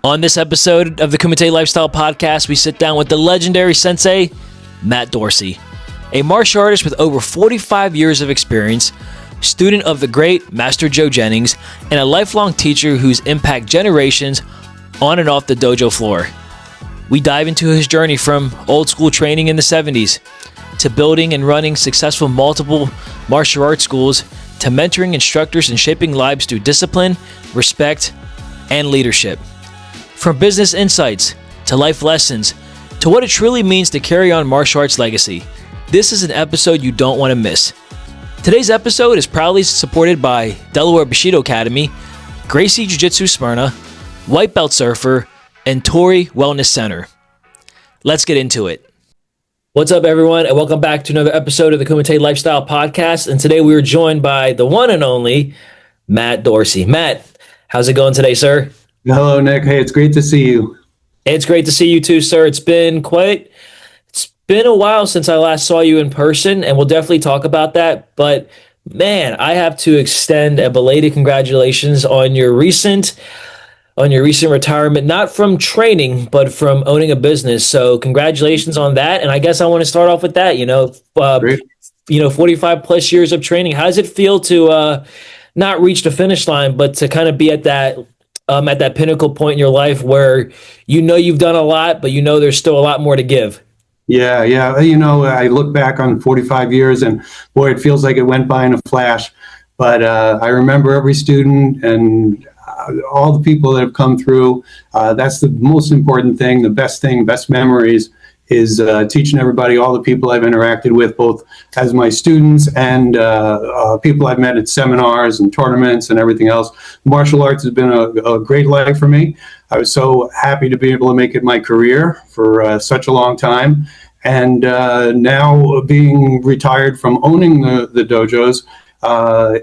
On this episode of the Kumite Lifestyle Podcast, we sit down with the legendary Sensei Matt Dorsey, a martial artist with over 45 years of experience, student of the great Master Joe Jennings, and a lifelong teacher who's impacted generations on and off the dojo floor. We dive into his journey from old school training in the 70s to building and running successful multiple martial arts schools to mentoring instructors and shaping lives through discipline, respect, and leadership. From business insights to life lessons to what it truly means to carry on martial arts legacy, this is an episode you don't want to miss. Today's episode is proudly supported by Delaware Bushido Academy, Gracie Jiu-Jitsu Smyrna, White Belt Surfer, and Tory Wellness Center. Let's get into it. What's up, everyone, and welcome back to another episode of the Kumite Lifestyle Podcast. And today we are joined by the one and only Matt Dorsey. Matt, how's it going today, sir? Hello, Nick. Hey, it's great to see you. It's great to see you too, sir. It's been a while since I last saw you in person, and we'll definitely talk about that. But man, I have to extend a belated congratulations on your recent retirement, not from training, but from owning a business. So congratulations on that. And I guess I want to start off with that, 45 plus years of training. How does it feel to not reach the finish line, but to kind of be at that pinnacle point in your life where you've done a lot, but there's still a lot more to give? Yeah. I look back on 45 years and boy, it feels like it went by in a flash. But I remember every student and all the people that have come through. That's the most important thing, best memories is teaching everybody, all the people I've interacted with, both as my students and people I've met at seminars and tournaments and everything else. Martial arts has been a great life for me. I was so happy to be able to make it my career for such a long time. And now being retired from owning the dojos,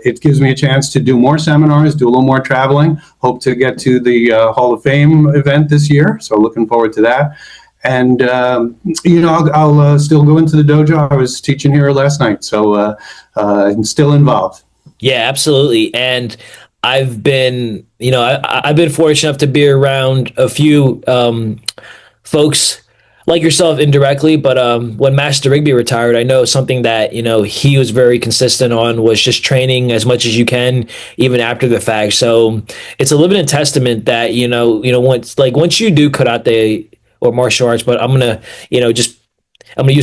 it gives me a chance to do more seminars, do a little more traveling. Hope to get to the Hall of Fame event this year. So looking forward to that. And, I'll still go into the dojo. I was teaching here last night, so I'm still involved. Yeah, absolutely. And I've been fortunate enough to be around a few folks like yourself indirectly, but when Master Rigby retired, I know something that he was very consistent on was just training as much as you can, even after the fact. So it's a living testament that once you do karate or martial arts, but I'm gonna use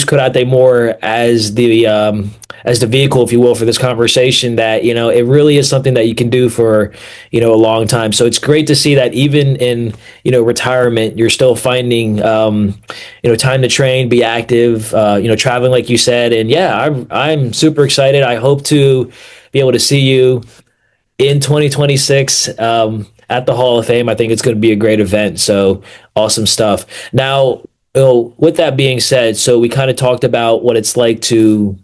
karate more as the vehicle, if you will, for this conversation. That it really is something that you can do for a long time. So it's great to see that even in retirement, you're still finding time to train, be active, traveling like you said. And yeah, I'm super excited. I hope to be able to see you in 2026 at the Hall of Fame. I think it's going to be a great event. So awesome stuff. Now, with that being said, so we kind of talked about what it's like to,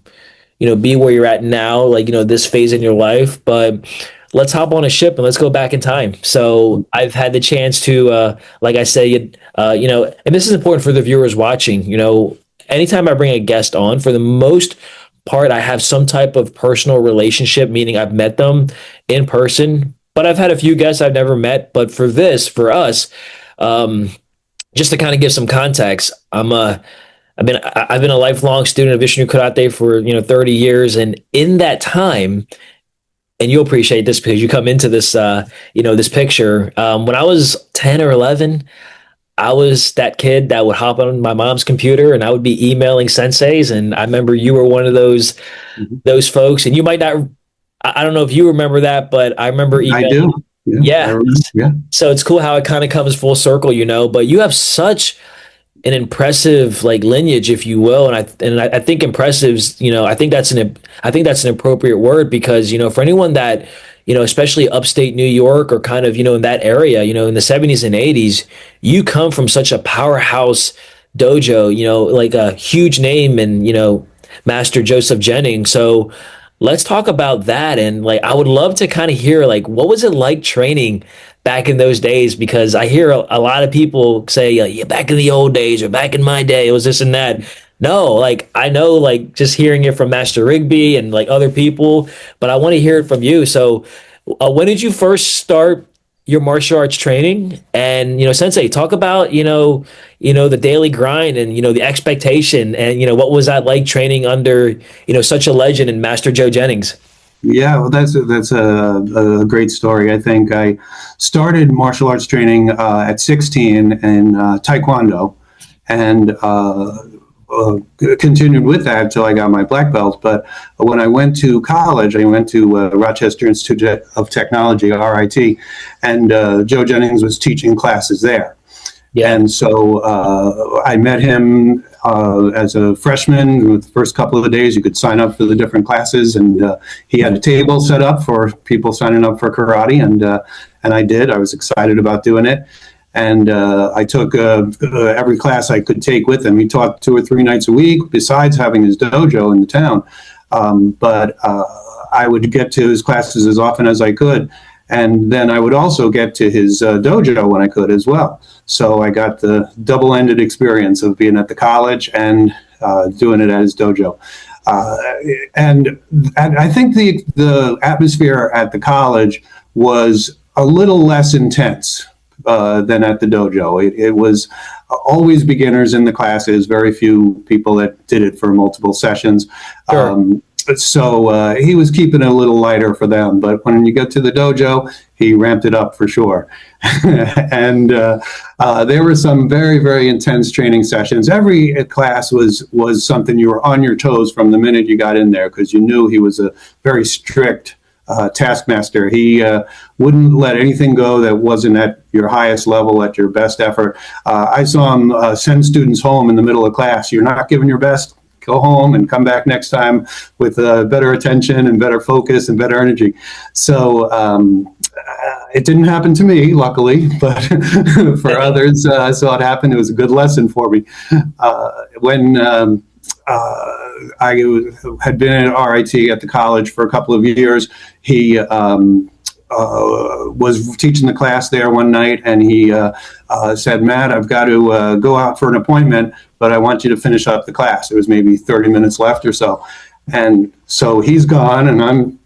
be where you're at now, this phase in your life, but let's hop on a ship and let's go back in time. So I've had the chance to, like I said, and this is important for the viewers watching, anytime I bring a guest on, for the most part, I have some type of personal relationship, meaning I've met them in person, but I've had a few guests I've never met. But for us, just to kind of give some context, I've been a lifelong student of Isshinryu karate for 30 years, and in that time, and you'll appreciate this because you come into this this picture. When I was 10 or 11, I was that kid that would hop on my mom's computer and I would be emailing senseis, and I remember you were one of those folks, and you might not. I don't know if you remember that, but I remember emailing. I do. Yeah. So it's cool how it kind of comes full circle, but you have such an impressive lineage, if you will, and I think impressives. I think that's an appropriate word because for anyone that especially upstate New York or kind of in that area, in the 70s and 80s, you come from such a powerhouse dojo, like a huge name, and Master Joseph Jennings. So let's talk about that. And I would love to kind of hear what was it like training back in those days? Because I hear a lot of people say, yeah, back in the old days or back in my day, it was this and that. No, I know, just hearing it from Master Rigby and other people, but I want to hear it from you. So when did you first start your martial arts training. And Sensei, talk about the daily grind and the expectation, and what was that like training under such a legend in Master Joe Jennings. Yeah, well, that's a great story. I think I started martial arts training at 16 in Taekwondo, and continued with that until I got my black belt. But when I went to college, I went to Rochester Institute of Technology, RIT, and Joe Jennings was teaching classes there. Yeah. And so I met him as a freshman. The first couple of days, you could sign up for the different classes, and he had a table set up for people signing up for karate, and I did. I was excited about doing it, and I took every class I could take with him. He taught 2 or 3 nights a week, besides having his dojo in the town. But I would get to his classes as often as I could. And then I would also get to his dojo when I could as well. So I got the double-ended experience of being at the college and doing it at his dojo. And I think the atmosphere at the college was a little less intense than at the dojo. It was always beginners in the classes, very few people that did it for multiple sessions. Sure. So he was keeping it a little lighter for them. But when you get to the dojo, he ramped it up for sure. And there were some very, very intense training sessions. Every class was something you were on your toes from the minute you got in there, because you knew he was a very strict taskmaster. He wouldn't let anything go that wasn't at your highest level, at your best effort. I saw him send students home in the middle of class. You're not giving your best? Go home and come back next time with better attention and better focus and better energy. So it didn't happen to me, luckily, but for others, I saw it happen. It was a good lesson for me. When I had been at RIT at the college for a couple of years, he was teaching the class there one night, and he said, "Matt, I've got to go out for an appointment, but I want you to finish up the class." There was maybe 30 minutes left or so. And so he's gone, and I'm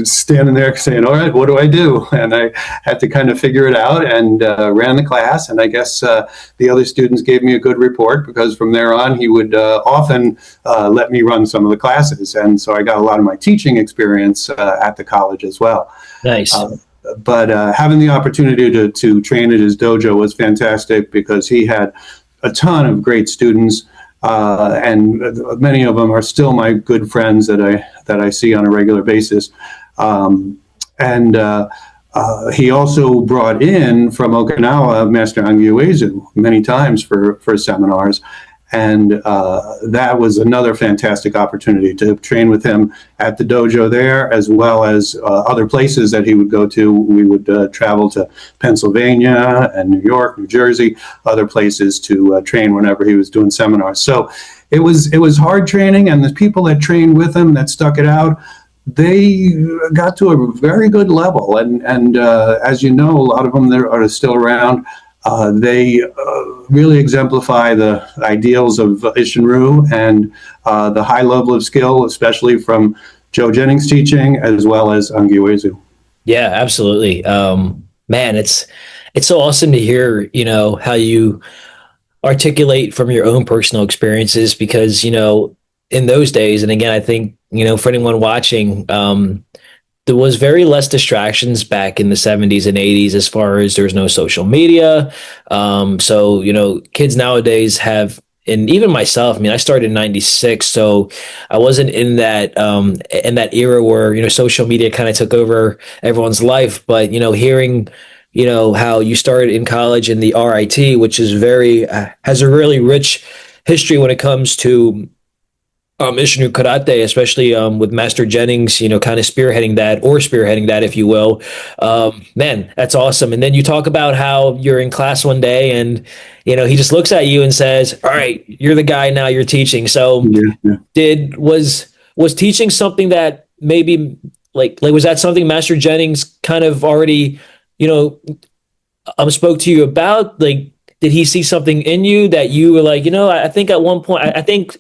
standing there saying, "All right, what do I do?" And I had to kind of figure it out, and ran the class. And I guess the other students gave me a good report, because from there on, he would often let me run some of the classes. And so I got a lot of my teaching experience at the college as well. Nice. But having the opportunity to train at his dojo was fantastic, because he had a ton of great students, and many of them are still my good friends that I see on a regular basis. And he also brought in from Okinawa Master Uezu many times for seminars. And that was another fantastic opportunity to train with him at the dojo there, as well as other places that he would go to. We would travel to Pennsylvania and New York, New Jersey, other places to train whenever he was doing seminars. So it was hard training, and the people that trained with him, that stuck it out, they got to a very good level. And as you know, a lot of them that are still around. They really exemplify the ideals of Isshinryu and the high level of skill, especially from Joe Jennings' teaching, as well as Uezu. Yeah, absolutely. Man, it's so awesome to hear, how you articulate from your own personal experiences, because, in those days, and again, I think, for anyone watching, there was very less distractions back in the 70s and 80s, as far as there's no social media. So, kids nowadays have, and even myself, I mean, I started in 96, so I wasn't in that era where, social media kind of took over everyone's life. But, hearing, how you started in college in the RIT, which is has a really rich history when it comes to Isshinryu karate, especially with Master Jennings, kind of spearheading that, if you will. Man, that's awesome. And then you talk about how you're in class one day, and he just looks at you and says, "All right, you're the guy now. You're teaching." So, was teaching something that maybe like was that something Master Jennings kind of already spoke to you about? Like, did he see something in you that you were like, I think at one point, I think,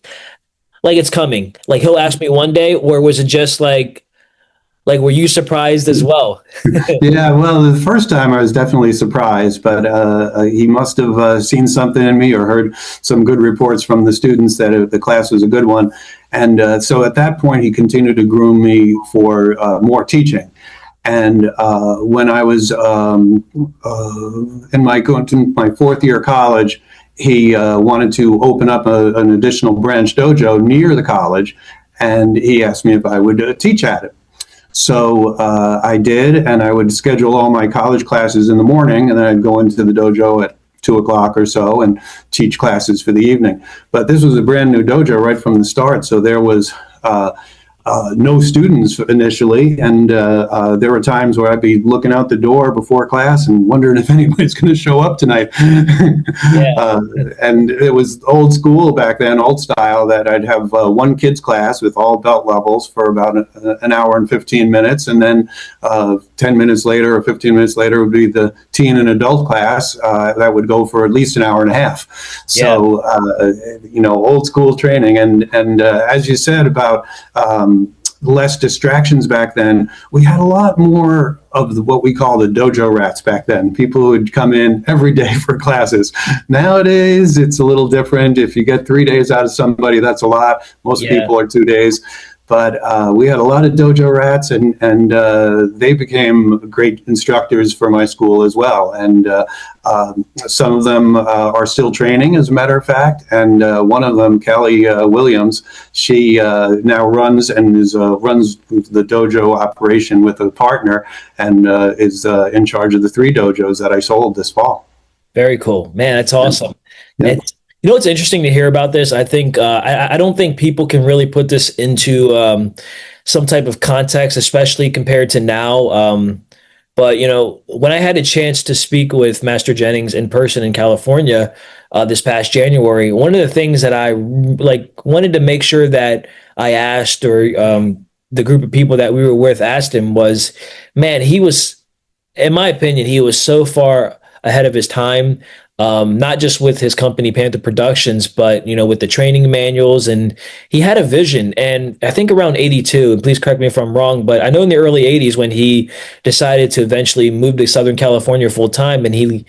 like, it's coming, like he'll ask me one day? Or was it just like, Like, were you surprised as well? Yeah, well, the first time I was definitely surprised, but he must have seen something in me or heard some good reports from the students that the class was a good one. And so at that point, he continued to groom me for more teaching. And when I was going to my fourth year of college, he wanted to open up an additional branch dojo near the college, and he asked me if I would teach at it. So I did, and I would schedule all my college classes in the morning, and then I'd go into the dojo at 2 o'clock or so and teach classes for the evening. But this was a brand new dojo right from the start, so there was no students initially, and there were times where I'd be looking out the door before class and wondering if anybody's going to show up tonight. Yeah. And it was old school back then, old style, that I'd have one kids class with all belt levels for about an hour and 15 minutes, and then 10 minutes later or 15 minutes later would be the teen and adult class that would go for at least an hour and a half. So, old school training. And as you said about less distractions back then, we had a lot more of what we call the dojo rats back then. People who would come in every day for classes. Nowadays, it's a little different. If you get 3 days out of somebody, that's a lot. Most people are 2 days. But we had a lot of dojo rats, and they became great instructors for my school as well. And some of them are still training, as a matter of fact. And one of them, Kelly Williams, she now runs the dojo operation with a partner, and is in charge of the 3 dojos that I sold this fall. Very cool, man. That's awesome. Yeah. And you know what's interesting to hear about this? I think I don't think people can really put this into some type of context, especially compared to now. But when I had a chance to speak with Master Jennings in person in California this past January, one of the things that I wanted to make sure that I asked, or the group of people that we were with asked him, was, man, he was, in my opinion, he was so far ahead of his time. Not just with his company Panther Productions, but with the training manuals, and he had a vision. And I think around 82, and please correct me if I'm wrong, but I know in the early 80s when he decided to eventually move to Southern California full time, and he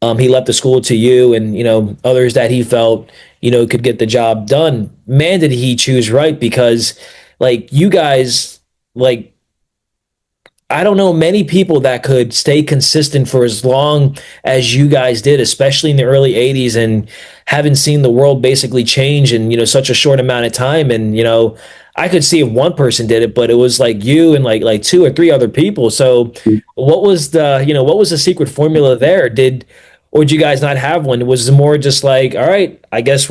left the school to you and others that he felt could get the job done. Man, did he choose right, because you guys, I don't know many people that could stay consistent for as long as you guys did, especially in the early 80s, and haven't seen the world basically change in, such a short amount of time. And, I could see if one person did it, but it was like you and like 2 or 3 other people. So what was the secret formula there? Or did you guys not have one? Was it more just like, all right, I guess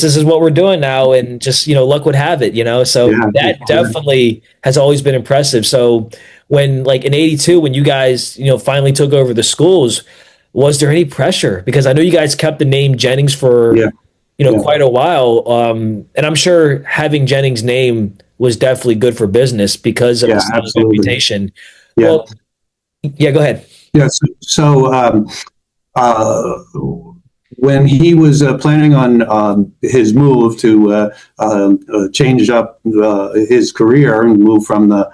this is what we're doing now, and just luck would have it, so that definitely has always been impressive. So when in 82, when you guys finally took over the schools, was there any pressure? Because I know you guys kept the name Jennings for quite a while, and I'm sure having Jennings' name was definitely good for business because of his reputation. Well, go ahead. Yes. So when he was planning on his move to change up his career and move from the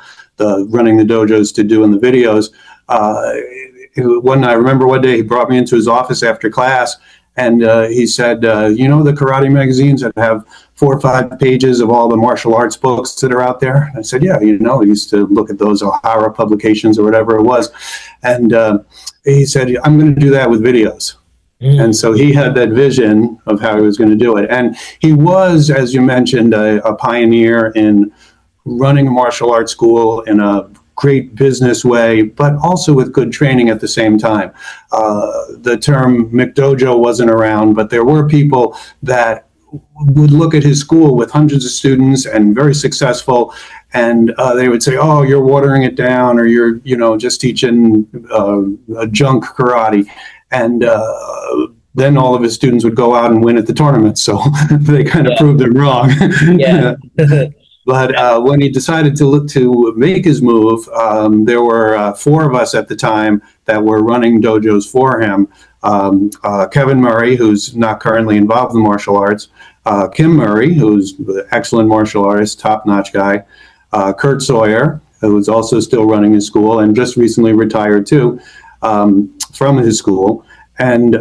running the dojos to doing the videos, I remember one day he brought me into his office after class, and he said, the karate magazines that have 4 or 5 pages of all the martial arts books that are out there? I said, yeah, I used to look at those O'Hara publications or whatever it was. And he said, I'm going to do that with videos. And so he had that vision of how he was going to do it. And he was, as you mentioned, a pioneer in running a martial arts school in a great business way, but also with good training at the same time. The term McDojo wasn't around, but there were people that would look at his school with hundreds of students and very successful, and they would say, oh, you're watering it down, or you're just teaching junk karate. And then all of his students would go out and win at the tournament. So they kind of proved him wrong. But when he decided to make his move, there were 4 of us at the time that were running dojos for him. Kevin Murray, who's not currently involved in martial arts. Kim Murray, who's an excellent martial artist, top-notch guy. Kurt Sawyer, who was also still running his school and just recently retired too, from his school, and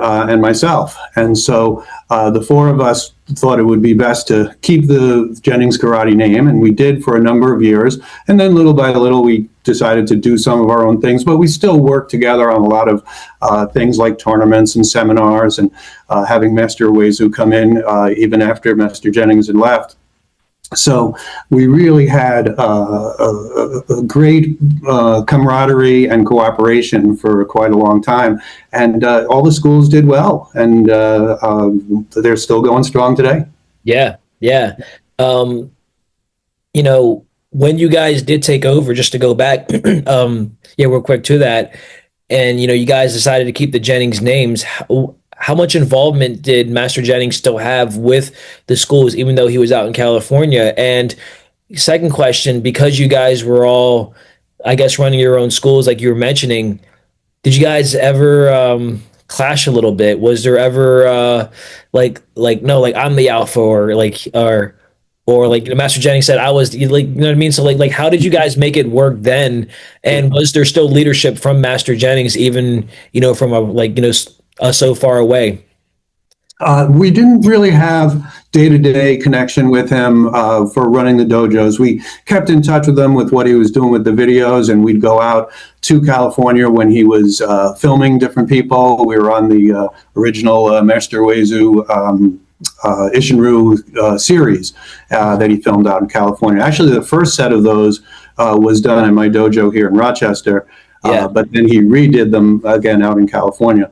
myself. And so the four of us thought it would be best to keep the Jennings Karate name, and we did for a number of years. And then little by little, we decided to do some of our own things, but we still worked together on a lot of things like tournaments and seminars, and having Master Uezu come in even after Master Jennings had left. So we really had a great camaraderie and cooperation for quite a long time, and all the schools did well, and they're still going strong today. Yeah, yeah. Um, when you guys did take over, just to go back, yeah, real quick to that, and you guys decided to keep the Jennings names. How much involvement did Master Jennings still have with the schools, even though he was out in California? And second question, because you guys were all, I guess, running your own schools, like you were mentioning, did you guys ever clash a little bit? Was there ever no, like I'm the alpha, or like Master Jennings said I was, like, you know what I mean? So like how did you guys make it work then? And was there still leadership from Master Jennings, even from a so far away? We didn't really have day-to-day connection with him for running the dojos. We kept in touch with him with what he was doing with the videos, and we'd go out to California when he was filming different people. We were on the original Master Uezu Isshinryu series that he filmed out in California. Actually, the first set of those was done in my dojo here in Rochester. Yeah. But then he redid them again out in California.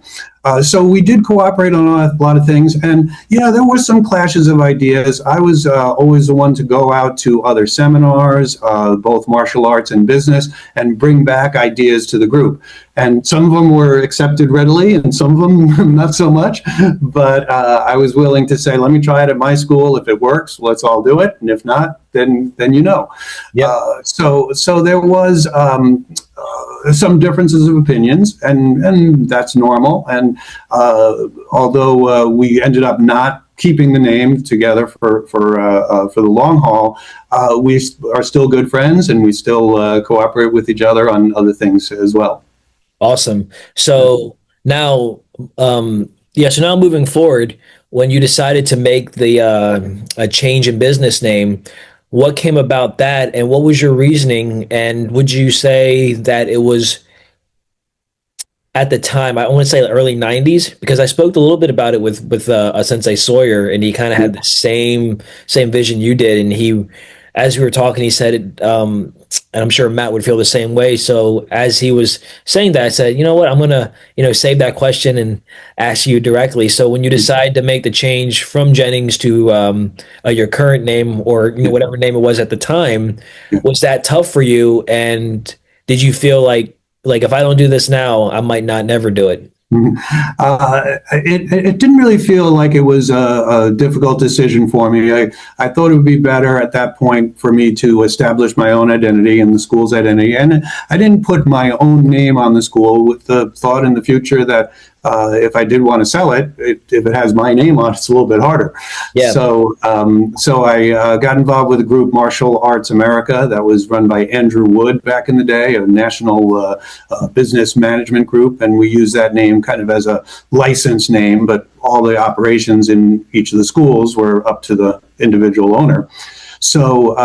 So we did cooperate on a lot of things. And yeah, there were some clashes of ideas. I was always the one to go out to other seminars, both martial arts and business, and bring back ideas to the group. And some of them were accepted readily and some of them not so much. But I was willing to say, let me try it at my school. If it works, let's all do it. And if not, then Yeah. So there was some differences of opinions, and that's normal. And although we ended up not keeping the name together for the long haul, we are still good friends, and we still cooperate with each other on other things as well. Awesome. So now, so now moving forward, when you decided to make the a change in business name, what came about that, and what was your reasoning? And would you say that it was at the time, I want to say early 90s, because I spoke a little bit about it with a Sensei Sawyer, and he kind of had the same vision you did, and he, as we were talking, he said it, and I'm sure Matt would feel the same way. So as he was saying that, I said, you know what, I'm gonna save that question and ask you directly. So when you decide to make the change from Jennings to your current name, or whatever name it was at the time, was that tough for you? And did you feel like if I don't do this now, I might not never do it? It didn't really feel like it was a difficult decision for me. I thought it would be better at that point for me to establish my own identity and the school's identity. And I didn't put my own name on the school with the thought in the future that if I did want to sell it, if it has my name on it, it's a little bit harder. Yeah. So I got involved with a group, Martial Arts America, that was run by Andrew Wood back in the day, a national business management group. And we used that name kind of as a license name, but all the operations in each of the schools were up to the individual owner. So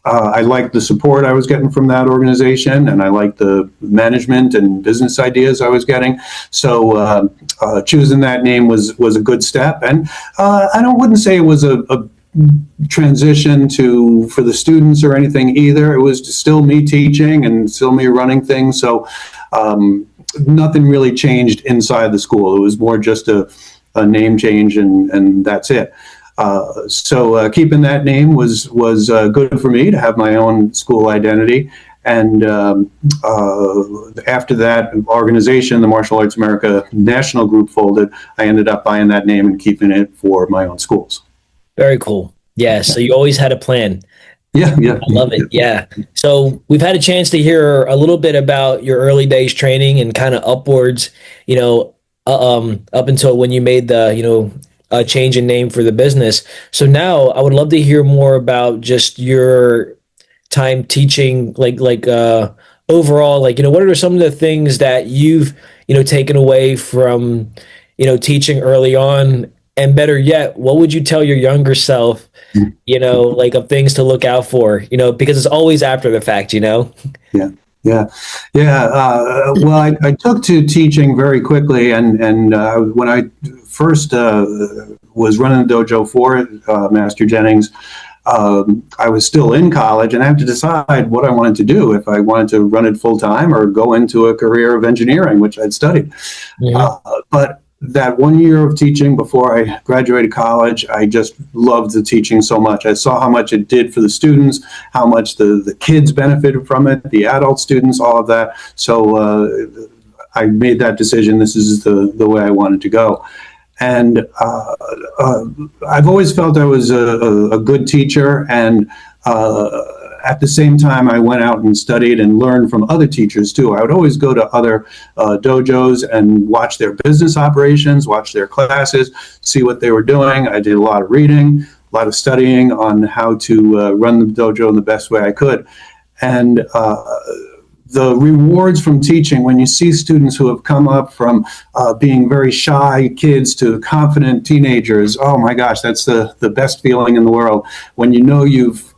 I liked the support I was getting from that organization, and I liked the management and business ideas I was getting. So choosing that name was a good step. And wouldn't say it was a transition for the students or anything either. It was still me teaching and still me running things. So nothing really changed inside the school. It was more just a name change, and that's it. So keeping that name was good for me to have my own school identity. And after that organization, the Martial Arts America National Group folded, I ended up buying that name and keeping it for my own schools. Very cool. Yeah. So you always had a plan. Yeah. I love it. Yeah. So we've had a chance to hear a little bit about your early days training and kind of upwards, up until when you made the, a change in name for the business. So now I would love to hear more about just your time teaching, overall, what are some of the things that you've, taken away from, teaching early on? And better yet, what would you tell your younger self, of things to look out for, because it's always after the fact. Yeah, yeah, yeah. Well, I took to teaching very quickly, and when I first was running the dojo for Master Jennings, I was still in college, and I had to decide what I wanted to do, if I wanted to run it full time or go into a career of engineering, which I'd studied. Hmm. But that 1 year of teaching before I graduated college, I just loved the teaching so much. I saw how much it did for the students, how much the kids benefited from it, the adult students, all of that. So I made that decision. This is the way I wanted to go. And I've always felt I was a good teacher, and at the same time, I went out and studied and learned from other teachers too. I would always go to other dojos and watch their business operations, watch their classes, see what they were doing. I did a lot of reading, a lot of studying on how to run the dojo in the best way I could. And the rewards from teaching, when you see students who have come up from being very shy kids to confident teenagers, oh my gosh, that's the best feeling in the world. When you know you've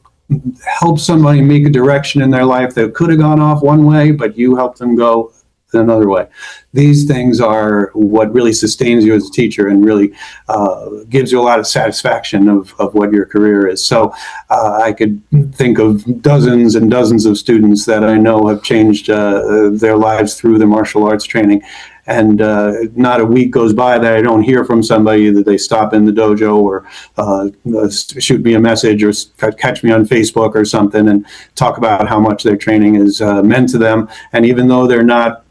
helped somebody make a direction in their life that could have gone off one way, but you helped them go another way. These things are what really sustains you as a teacher and really gives you a lot of satisfaction of what your career is. So I could think of dozens and dozens of students that I know have changed their lives through the martial arts training. And not a week goes by that I don't hear from somebody that they stop in the dojo or shoot me a message or catch me on Facebook or something and talk about how much their training has meant to them. And even though they're not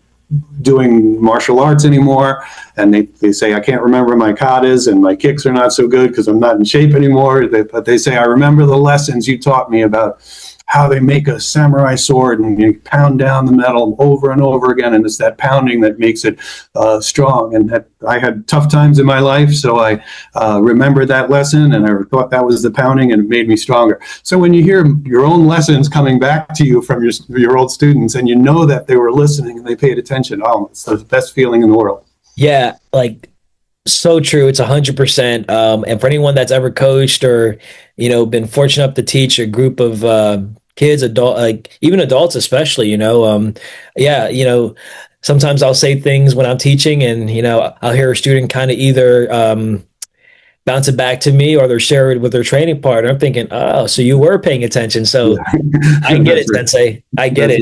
doing martial arts anymore, and they say, I can't remember my katas and my kicks are not so good because I'm not in shape anymore, but they say, I remember the lessons you taught me about how they make a samurai sword and you pound down the metal over and over again, and it's that pounding that makes it strong. And that I had tough times in my life, so I remembered that lesson, and I thought that was the pounding, and it made me stronger. So when you hear your own lessons coming back to you from your old students, and you know that they were listening and they paid attention, oh, it's the best feeling in the world. Yeah, so true. It's 100%. And for anyone that's ever coached or, been fortunate enough to teach a group of kids, even adults, especially, yeah, sometimes I'll say things when I'm teaching and, I'll hear a student kind of either bounce it back to me or they're share it with their training partner. I'm thinking, oh, so you were paying attention. So I get it, Sensei. I get it.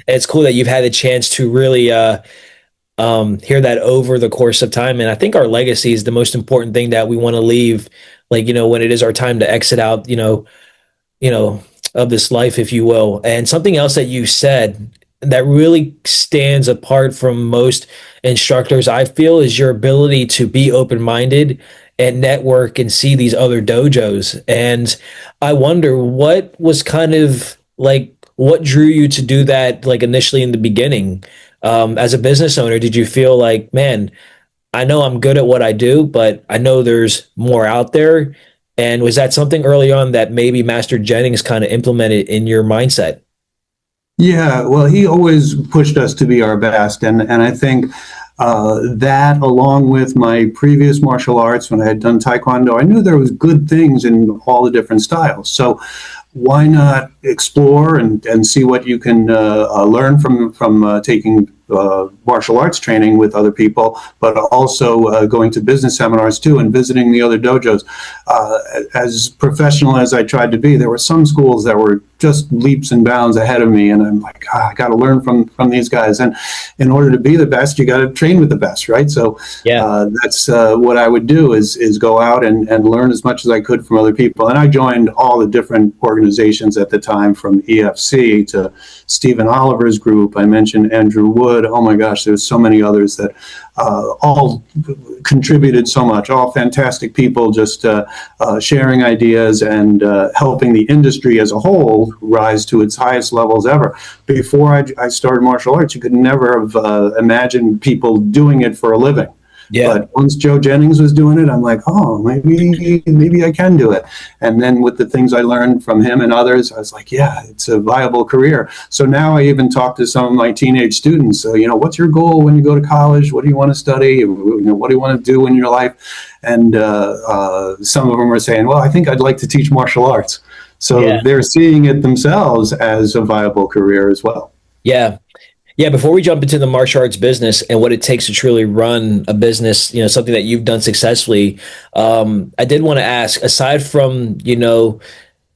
It's cool that you've had a chance to really hear that over the course of time. And I think our legacy is the most important thing that we want to leave, when it is our time to exit out, of this life, if you will. And something else that you said that really stands apart from most instructors, I feel, is your ability to be open-minded and network and see these other dojos. And I wonder what was kind of what drew you to do that, initially in the beginning. As a business owner, did you feel like, man, I know I'm good at what I do, but I know there's more out there? And was that something early on that maybe Master Jennings kind of implemented in your mindset? Yeah, well, he always pushed us to be our best. And I think that, along with my previous martial arts, when I had done Taekwondo, I knew there was good things in all the different styles. So why not explore and see what you can learn from taking martial arts training with other people, but also going to business seminars too and visiting the other dojos. As professional as I tried to be, there were some schools that were just leaps and bounds ahead of me, and I'm like, I got to learn from these guys. And in order to be the best, you got to train with the best, right? So yeah, that's what I would do is go out and learn as much as I could from other people. And I joined all the different organizations at the time, from EFC to Stephen Oliver's group. I mentioned Andrew Wood. Oh my gosh, there's so many others that all contributed so much, all fantastic people, just sharing ideas and helping the industry as a whole rise to its highest levels ever. Before I started martial arts, you could never have imagined people doing it for a living. Yeah. But once Joe Jennings was doing it, I'm like, oh, maybe I can do it. And then with the things I learned from him and others, I was like, yeah, it's a viable career. So now I even talk to some of my teenage students. So, what's your goal when you go to college? What do you want to study? What do you want to do in your life? And some of them are saying, well, I think I'd like to teach martial arts. So Yeah. they're seeing it themselves as a viable career as well. Yeah. Yeah, before we jump into the martial arts business and what it takes to truly run a business, something that you've done successfully, I did want to ask, aside from,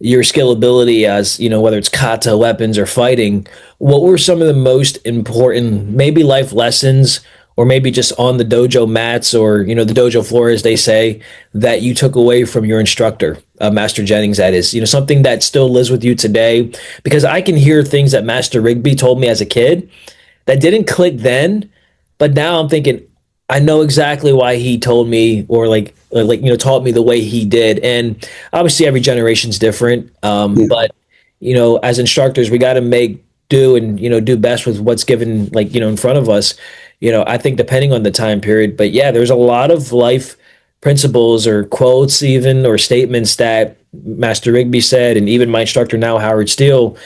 your skill ability as, whether it's kata, weapons, or fighting, what were some of the most important, maybe life lessons, or maybe just on the dojo mats or, the dojo floor, as they say, that you took away from your instructor, Master Jennings, that is, something that still lives with you today? Because I can hear things that Master Rigby told me as a kid that didn't click then, but now I'm thinking, I know exactly why he told me or taught me the way he did. And obviously every generation's different. Yeah. But as instructors, we got to make do and do best with what's given in front of us. I think depending on the time period, but yeah, there's a lot of life principles or quotes even or statements that Master Rigby said, and even my instructor now, Howard Steele,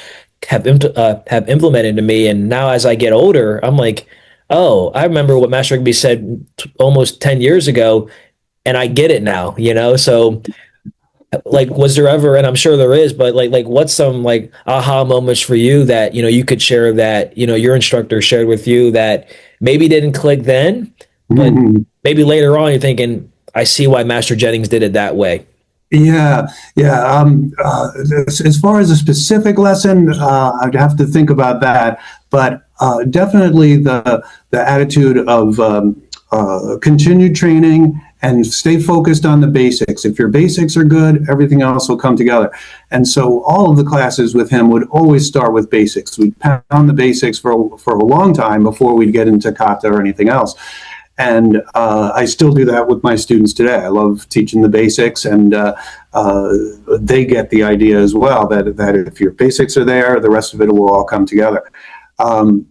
have implemented to me. And now as I get older, I'm like, oh, I remember what Master Rigby said almost 10 years ago, and I get it now, So was there ever, and I'm sure there is, but what's some aha moments for you that, you could share that, your instructor shared with you that maybe didn't click then, but Mhm. maybe later on you're thinking, I see why Master Jennings did it that way. Yeah, yeah. As far as a specific lesson, I'd have to think about that. But definitely the attitude of continued training and stay focused on the basics. If your basics are good, everything else will come together. And so all of the classes with him would always start with basics. We'd pound the basics for a long time before we'd get into kata or anything else. And I still do that with my students today. I love teaching the basics, and they get the idea as well that if your basics are there, the rest of it will all come together. That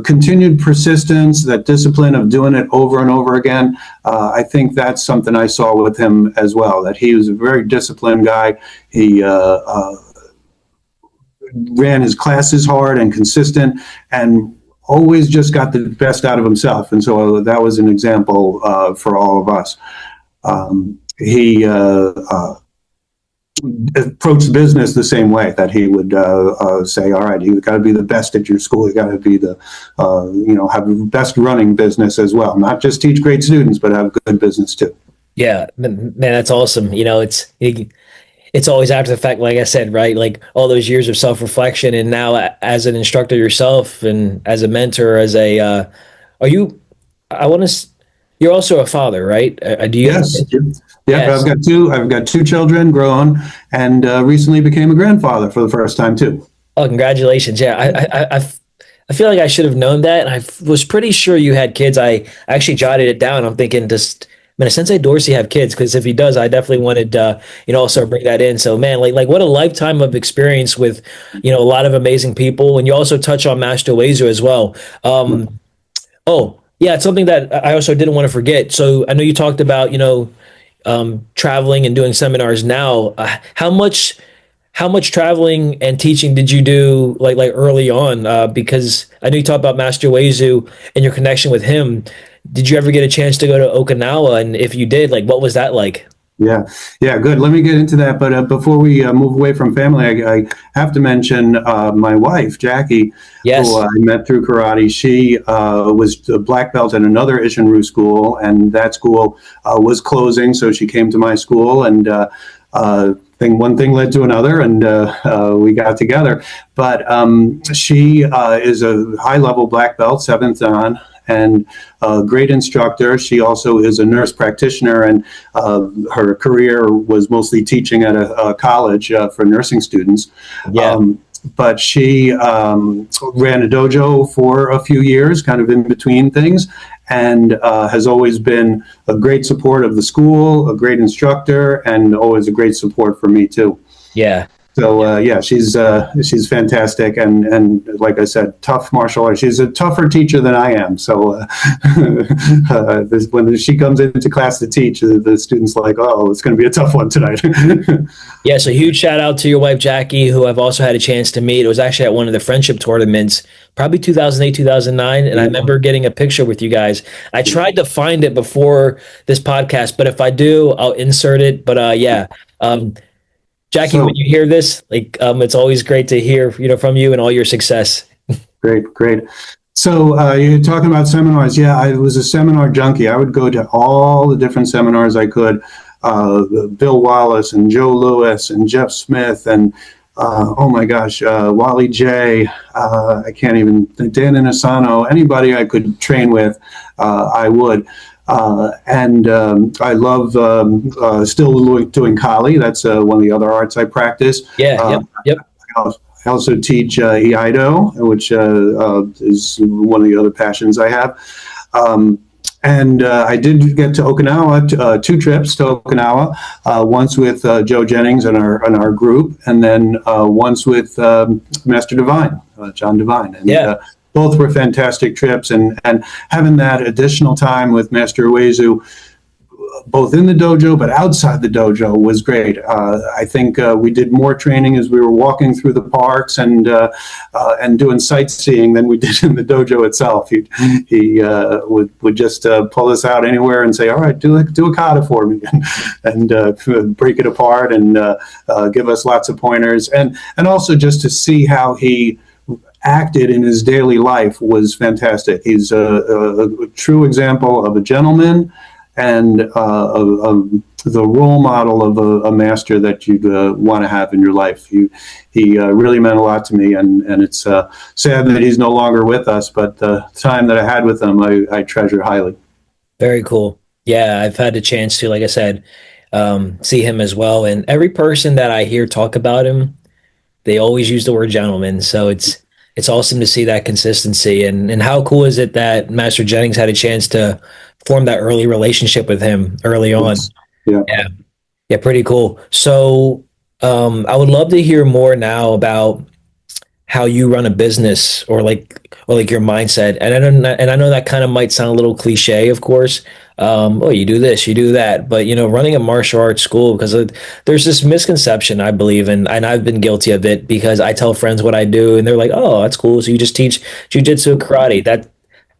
continued persistence, that discipline of doing it over and over again, I think that's something I saw with him as well, that he was a very disciplined guy. He ran his classes hard and consistent, and always just got the best out of himself. And so that was an example for all of us. He approached business the same way, that he would say, all right, you got to be the best at your school. You got to be have the best running business as well. Not just teach great students, but have good business too. Yeah, man, that's awesome. It's always after the fact, like I said, right? Like all those years of self-reflection, and now as an instructor yourself, and as a mentor, are you? I want to. You're also a father, right? Do you have? Yes. Yep. Yes. I've got two children grown, and recently became a grandfather for the first time too. Oh, congratulations! Yeah, I feel like I should have known that. I was pretty sure you had kids. I actually jotted it down. I'm thinking, does Sensei Dorsey have kids? Because if he does, I definitely wanted also bring that in. So man, what a lifetime of experience with a lot of amazing people. And you also touch on Master Wazu as well. Oh yeah, it's something that I also didn't want to forget. So I know you talked about traveling and doing seminars now. How much traveling and teaching did you do early on? Because I know you talked about Master Wazu and your connection with him. Did you ever get a chance to go to Okinawa? And if you did, what was that like? Yeah, yeah, good. Let me get into that. But before we move away from family, I have to mention my wife, Jackie, Yes. who I met through karate. She was a black belt at another Isshinryu school, and that school was closing, so she came to my school, and one thing led to another, and we got together. But she is a high-level black belt, seventh dan, and a great instructor. She also is a nurse practitioner, and her career was mostly teaching at a college for nursing students. Yeah. But she ran a dojo for a few years, kind of in between things, and has always been a great support of the school, a great instructor, and always a great support for me too. Yeah. So yeah, she's fantastic, and like I said, tough martial arts. She's a tougher teacher than I am. So when she comes into class to teach, the students like, oh, it's going to be a tough one tonight. Yeah, so huge shout out to your wife Jackie, who I've also had a chance to meet. It was actually at one of the friendship tournaments, probably 2008, 2009, and I remember getting a picture with you guys. I tried to find it before this podcast, but if I do, I'll insert it. But yeah, um, Jackie, when So you hear this, like, it's always great to hear, from you and all your success. great, great. So you're talking about seminars. Yeah, I was a seminar junkie. I would go to all the different seminars I could. Bill Wallace and Joe Lewis and Jeff Smith and oh my gosh, Wally J. I can't even, Dan Inosanto, anybody I could train with, I would. And I love still doing Kali. That's one of the other arts I practice. Yeah, yep. I also teach Iaido, which is one of the other passions I have. And I did get to Okinawa, two trips to Okinawa, once with Joe Jennings and our group, and then once with Master Divine, John Divine. And both were fantastic trips, and having that additional time with Master Uezu, both in the dojo but outside the dojo, was great. I think we did more training as we were walking through the parks and doing sightseeing than we did in the dojo itself. He would just pull us out anywhere and say, "All right, do a kata for me," and break it apart and give us lots of pointers, and also just to see how he acted in his daily life was fantastic. He's a true example of a gentleman and the role model of a master that you'd want to have in your life. He really meant a lot to me, and it's sad that he's no longer with us, but the time that I had with him, I treasure highly. Very cool. Yeah, I've had the chance to, like I said, see him as well. And every person that I hear talk about him, they always use the word gentleman. So it's awesome to see that consistency. And how cool is it that Master Jennings had a chance to form that early relationship with him early on? Yes. Yeah, pretty cool. So I would love to hear more now about how you run a business, or like your mindset. And I know that kind of might sound a little cliche, of course. Oh, you do this, you do that, but running a martial arts school, because there's this misconception, I believe, and I've been guilty of it, because I tell friends what I do, and they're like, "Oh, that's cool. So you just teach jujitsu, karate?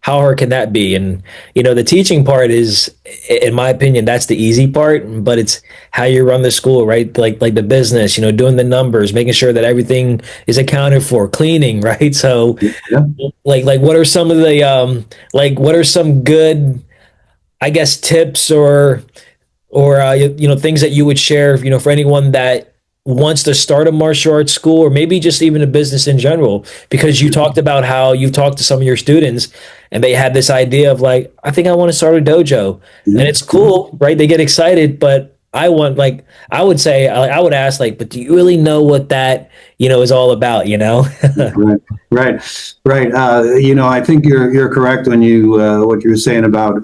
How hard can that be?" And the teaching part is, in my opinion, that's the easy part, but it's how you run the school, right? Like the business, doing the numbers, making sure that everything is accounted for, cleaning, right? So, Yeah. like what are some of the what are some good, I guess, tips or things that you would share, for anyone that wants to start a martial arts school, or maybe just even a business in general? Because you talked about how you've talked to some of your students and they had this idea of like, I think I want to start a dojo, and it's cool, right? They get excited, but I would ask, like, but do you really know what that, is all about, Right. I think you're correct when what you were saying about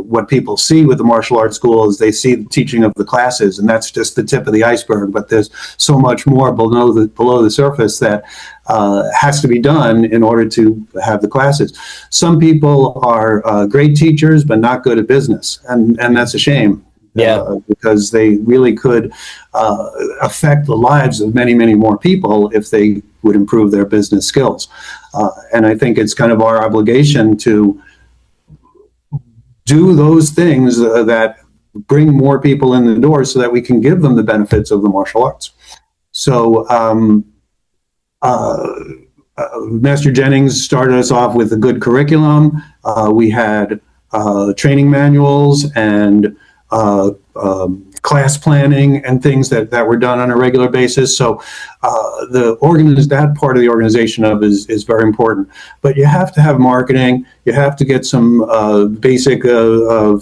what people see with the martial arts school is they see the teaching of the classes, and that's just the tip of the iceberg. But there's so much more below the surface that has to be done in order to have the classes. Some people are great teachers but not good at business, and that's a shame. Because they really could affect the lives of many, many more people if they would improve their business skills. And I think it's kind of our obligation to do those things that bring more people in the door so that we can give them the benefits of the martial arts. So Master Jennings started us off with a good curriculum. We had training manuals and class planning and things that were done on a regular basis. So that part of the organization is very important. But you have to have marketing. You have to get some basic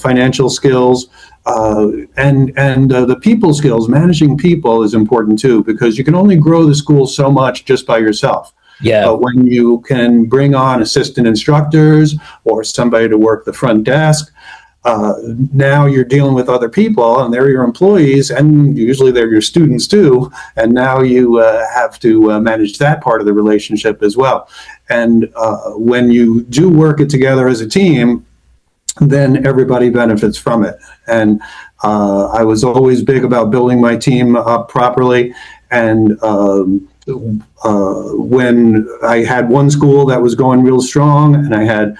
financial skills, and the people skills. Managing people is important too, because you can only grow the school so much just by yourself. Yeah. But when you can bring on assistant instructors or somebody to work the front desk, now you're dealing with other people, and they're your employees, and usually they're your students too. And now you have to manage that part of the relationship as well. And when you do work it together as a team, then everybody benefits from it. And I was always big about building my team up properly. And when I had one school that was going real strong, and I had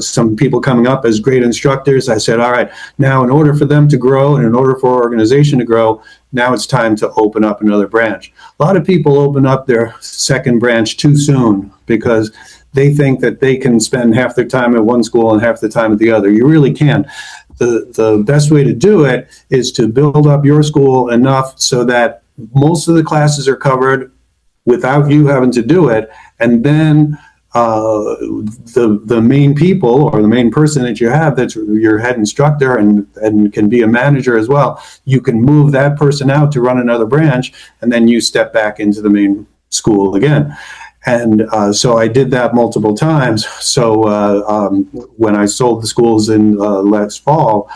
some people coming up as great instructors, I said, all right, now in order for them to grow and in order for our organization to grow, now it's time to open up another branch. A lot of people open up their second branch too soon because they think that they can spend half their time at one school and half the time at the other. You really can't. The best way to do it is to build up your school enough so that most of the classes are covered without you having to do it, and then the main people or the main person that you have that's your head instructor and can be a manager as well, you can move that person out to run another branch, and then you step back into the main school again. And so I did that multiple times. So when I sold the schools in last fall,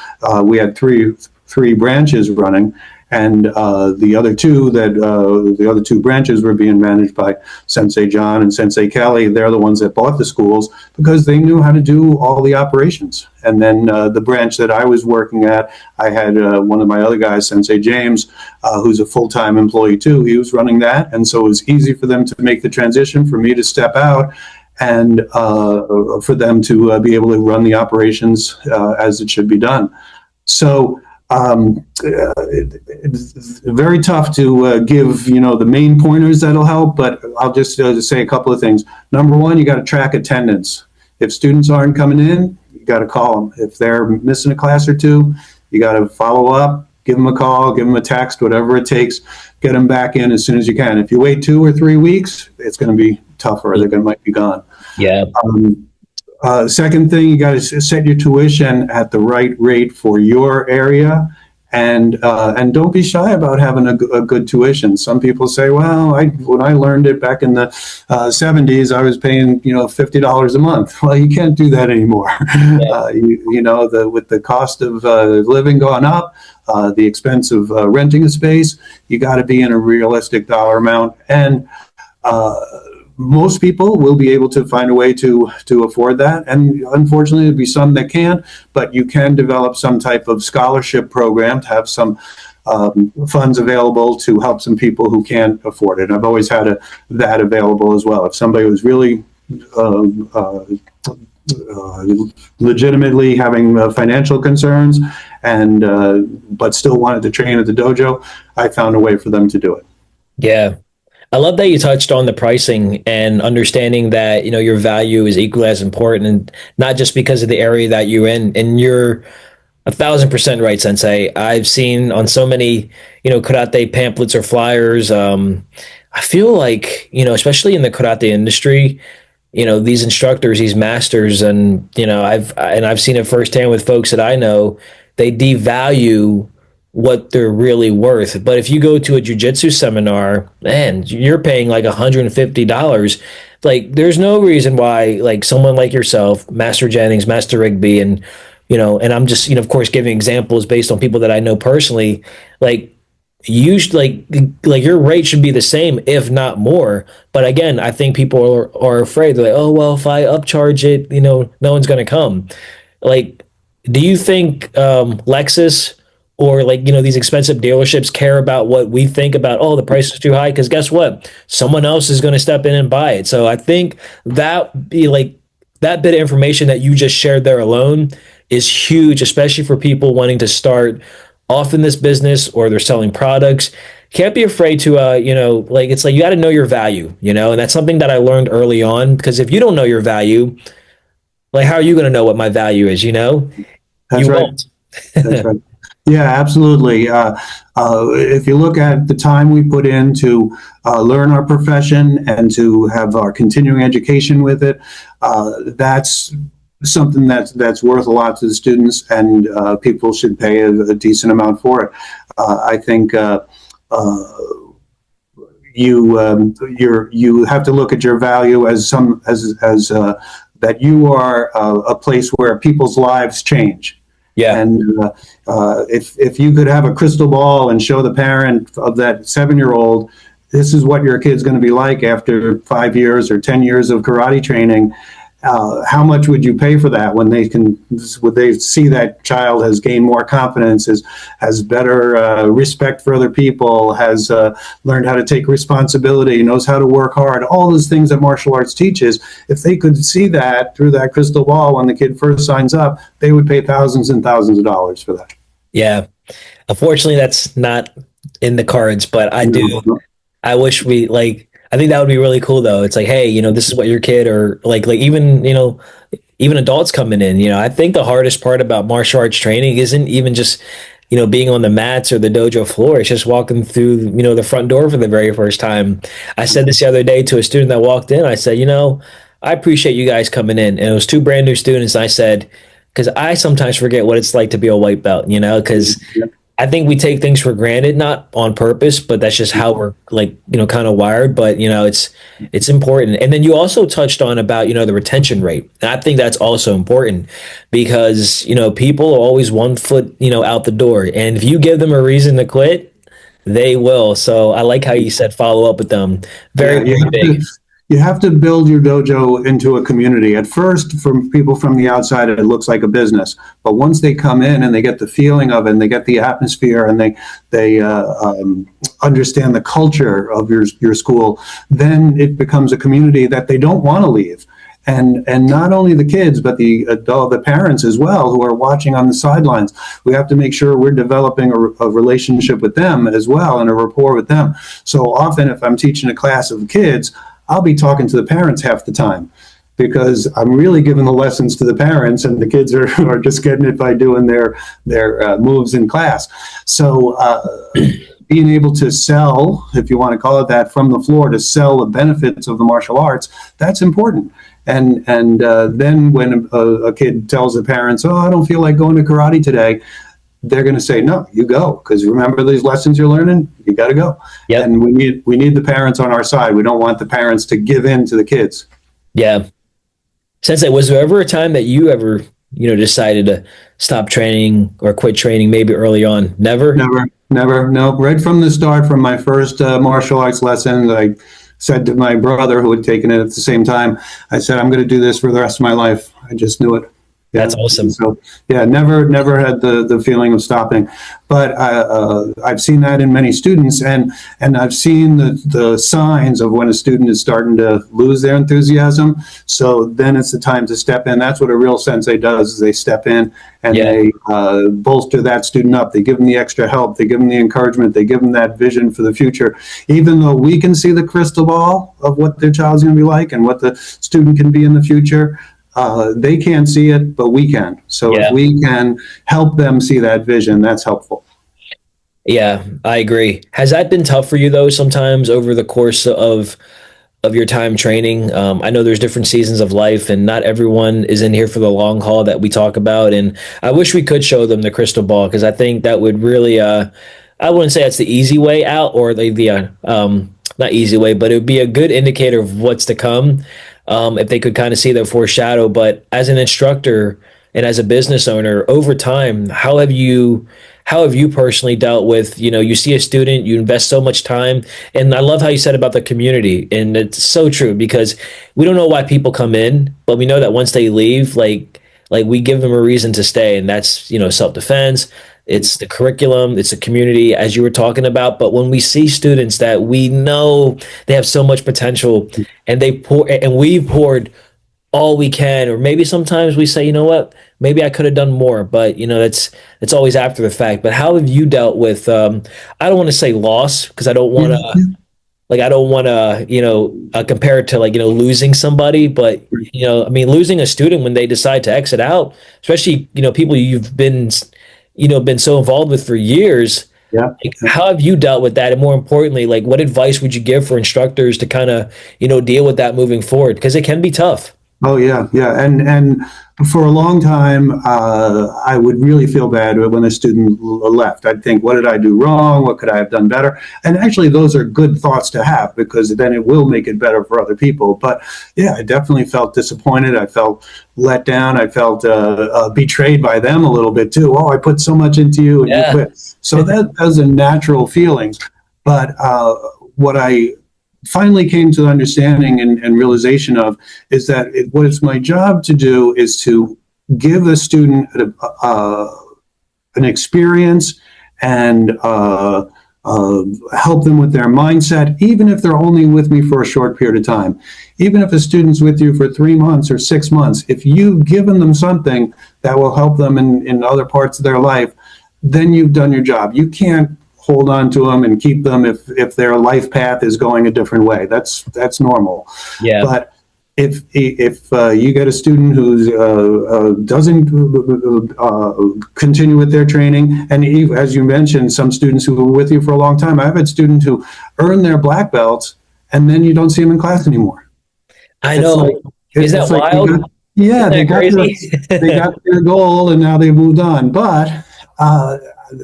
we had three branches running, and the other two branches were being managed by Sensei John and Sensei Kelly. They're the ones that bought the schools because they knew how to do all the operations. And then the branch that I was working at, I had one of my other guys, Sensei James, who's a full-time employee too. He was running that, and so it was easy for them to make the transition, for me to step out, and for them to be able to run the operations as it should be done. So it's very tough to give the main pointers that'll help, but I'll just say a couple of things. Number one, you got to track attendance. If students aren't coming in, you got to call them. If they're missing a class or two, you got to follow up, give them a call, give them a text, whatever it takes, get them back in as soon as you can. If you wait 2 or 3 weeks, it's going to be tougher. They might be gone. Yeah. Second thing, you got to set your tuition at the right rate for your area, and don't be shy about having a good tuition. Some people say, well, when I learned it back in the 70s, I was paying $50 a month. Well, you can't do that anymore. Yeah. With the cost of living going up, the expense of renting a space, you got to be in a realistic dollar amount, and most people will be able to find a way to afford that. And unfortunately, there'll be some that can't, but you can develop some type of scholarship program to have some funds available to help some people who can't afford it. I've always had that available as well. If somebody was really legitimately having financial concerns but still wanted to train at the dojo, I found a way for them to do it. Yeah. I love that you touched on the pricing and understanding that, your value is equally as important, and not just because of the area that you're in. And you're 1,000% right, Sensei. I've seen on so many, karate pamphlets or flyers. I feel like, especially in the karate industry, these instructors, these masters, and, I've seen it firsthand with folks that I know, they devalue what they're really worth. But if you go to a jiu-jitsu seminar, man, you're paying like $150. Like, there's no reason why, like, someone like yourself, Master Jennings, Master Rigby, and and I'm just of course giving examples based on people that I know personally, like, you should, like your rate should be the same, if not more. But again, I think people are afraid. They're like, oh well, if I upcharge it, no one's gonna come. Like, do you think Lexus or these expensive dealerships care about what we think about, oh, the price is too high? Because guess what? Someone else is going to step in and buy it. So I think that that bit of information that you just shared there alone is huge, especially for people wanting to start off in this business, or they're selling products. Can't be afraid to, it's like you got to know your value, and that's something that I learned early on, because if you don't know your value, like, how are you going to know what my value is, That's you right. won't. That's right. Yeah, absolutely. If you look at the time we put in to learn our profession and to have our continuing education with it, that's something that's worth a lot to the students, and people should pay a decent amount for it. I think you have to look at your value as that you are a place where people's lives change. Yeah. And if you could have a crystal ball and show the parent of that 7-year-old, this is what your kid's going to be like after 5 years or 10 years of karate training. How much would you pay for that when would they see that child has gained more confidence, has better respect for other people, has learned how to take responsibility, knows how to work hard, all those things that martial arts teaches. If they could see that through that crystal ball when the kid first signs up, they would pay thousands and thousands of dollars for that. Yeah. Unfortunately, that's not in the cards, but No, no. I wish we like. I think that would be really cool, though. It's like, hey, this is what your kid, or like even even adults coming in. I think the hardest part about martial arts training isn't even just being on the mats or the dojo floor. It's just walking through the front door for the very first time. I said this the other day to a student that walked in. I said, I appreciate you guys coming in, and it was two brand new students. And I said, because I sometimes forget what it's like to be a white belt. Because I think we take things for granted, not on purpose, but that's just how we're like, kind of wired. But it's important. And then you also touched on about the retention rate, and I think that's also important because people are always 1 foot out the door, and if you give them a reason to quit, they will. So I like how you said follow up with them. Yeah, Very, very big. you have to build your dojo into a community. At first, from people from the outside, it looks like a business. But once they come in and they get the feeling of it, and they get the atmosphere, and they understand the culture of your school, then it becomes a community that they don't want to leave. And not only the kids, but the parents as well, who are watching on the sidelines. We have to make sure we're developing a relationship with them as well, and a rapport with them. So often, if I'm teaching a class of kids, I'll be talking to the parents half the time, because I'm really giving the lessons to the parents, and the kids are just getting it by doing their moves in class. So being able to sell, if you want to call it that, from the floor, to sell the benefits of the martial arts, that's important. And then when a kid tells the parents, "Oh, I don't feel like going to karate today," they're going to say, "No, you go, because remember these lessons you're learning, you got to go." Yep. And we need the parents on our side. We don't want the parents to give in to the kids. Yeah. Sensei, was there ever a time that you ever, decided to stop training or quit training maybe early on? Never? Never. No. Right from the start, from my first martial arts lesson, I said to my brother, who had taken it at the same time, I said, "I'm going to do this for the rest of my life." I just knew it. Yeah. That's awesome. So yeah, never had the feeling of stopping, but I've seen that in many students, and I've seen the signs of when a student is starting to lose their enthusiasm. So then it's the time to step in. That's what a real sensei does: is they step in and they bolster that student up. They give them the extra help. They give them the encouragement. They give them that vision for the future. Even though we can see the crystal ball of what their child's going to be like and what the student can be in the future, they can't see it, but we can. So if we can help them see that vision, that's helpful. Yeah, I agree. Has that been tough for you though, sometimes over the course of your time training? I know there's different seasons of life, and not everyone is in here for the long haul that we talk about. And I wish we could show them the crystal ball, because I think that would really, I wouldn't say it's the easy way out, or the not easy way, but it would be a good indicator of what's to come. If they could kind of see the foreshadow. But as an instructor and as a business owner, over time, how have you personally dealt with, you see a student, you invest so much time, and I love how you said about the community, and it's so true, because we don't know why people come in, but we know that once they leave, like we give them a reason to stay, and that's, self-defense. It's the curriculum, it's the community, as you were talking about. But when we see students that we know they have so much potential, and we've poured all we can, or maybe sometimes we say, you know what, maybe I could have done more, but it's always after the fact. But how have you dealt with, I don't want to say loss, because I don't want to, compare it to losing somebody, but losing a student when they decide to exit out, especially people you've been so involved with for years. Yeah. How have you dealt with that? And more importantly, what advice would you give for instructors to kind of, deal with that moving forward? Because it can be tough. Oh yeah, yeah, and for a long time, I would really feel bad when a student left. I'd think, what did I do wrong? What could I have done better? And actually, those are good thoughts to have because then it will make it better for other people. But yeah, I definitely felt disappointed. I felt let down. I felt betrayed by them a little bit too. Oh, I put so much into you and you Yeah. quit. So that's a natural feeling. But what I finally came to the understanding and realization of is that what it's my job to do is to give a student an experience and help them with their mindset, even if they're only with me for a short period of time. Even if a student's with you for 3 months or 6 months, if you've given them something that will help them in other parts of their life, then you've done your job. You can't hold on to them and keep them if their life path is going a different way. That's normal. Yeah. But if you get a student who doesn't continue with their training, and as you mentioned, some students who were with you for a long time, I've had students who earn their black belts and then you don't see them in class anymore. I It's know. like Is that it's like wild? yeah, Isn't that crazy? they got their goal and now they've moved on. But uh,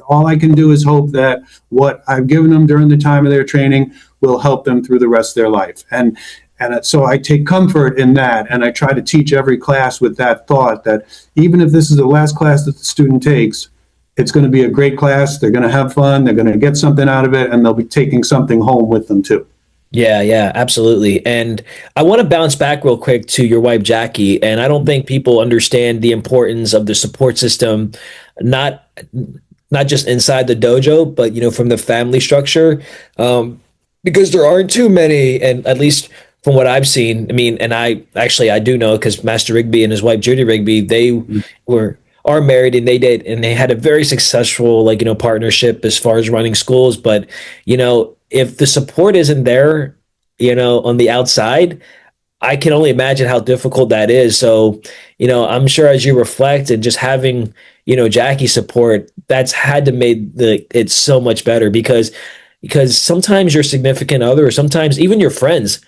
all I can do is hope that what I've given them during the time of their training will help them through the rest of their life. And so I take comfort in that, and I try to teach every class with that thought that even if this is the last class that the student takes, it's going to be a great class. They're going to have fun. They're going to get something out of it, and they'll be taking something home with them too. Yeah, yeah, absolutely. And I want to bounce back real quick to your wife, Jackie. And I don't think people understand the importance of the support system, not not just inside the dojo, but from the family structure, because there aren't too many, and at least from what I've seen, I mean, and I do know because Master Rigby and his wife Judy Rigby, they were are married and they had a very successful partnership as far as running schools, but if the support isn't there, on the outside, I can only imagine how difficult that is. So, I'm sure as you reflect and just having, Jackie's support, that's had to make it so much better because sometimes your significant other or sometimes even your friends,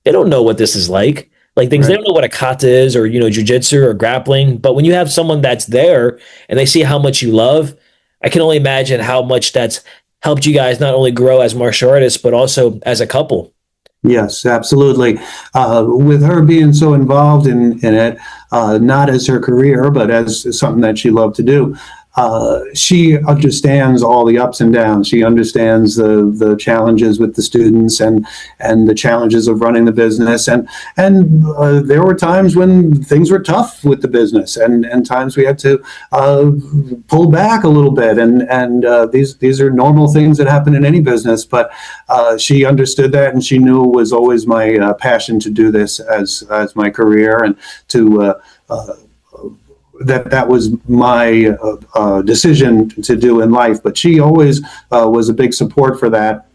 they don't know what this is like. Like things they Right. don't know what a kata is or jujitsu or grappling. But when you have someone that's there and they see how much you love, I can only imagine how much that's helped you guys not only grow as martial artists but also as a couple. Yes, absolutely. With her being so involved in it, not as her career, but as something that she loved to do, she understands all the ups and downs. She understands the challenges with the students and the challenges of running the business. And there were times when things were tough with the business, and times we had to pull back a little bit. And these are normal things that happen in any business. But she understood that, and she knew it was always my passion to do this as my career and to. That was my decision to do in life. But she always was a big support for that.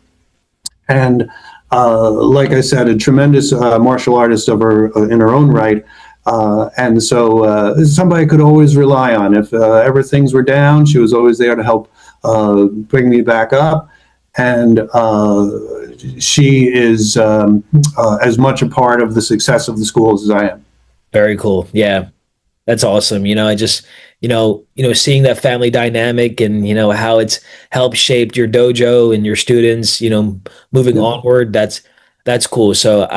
And like I said, a tremendous martial artist of her in her own right. And so somebody I could always rely on. If ever things were down, she was always there to help bring me back up. And she is as much a part of the success of the schools as I am. Very cool. Yeah. That's awesome. I just, seeing that family dynamic and, how it's helped shape your dojo and your students, moving Yeah. onward. That's cool. So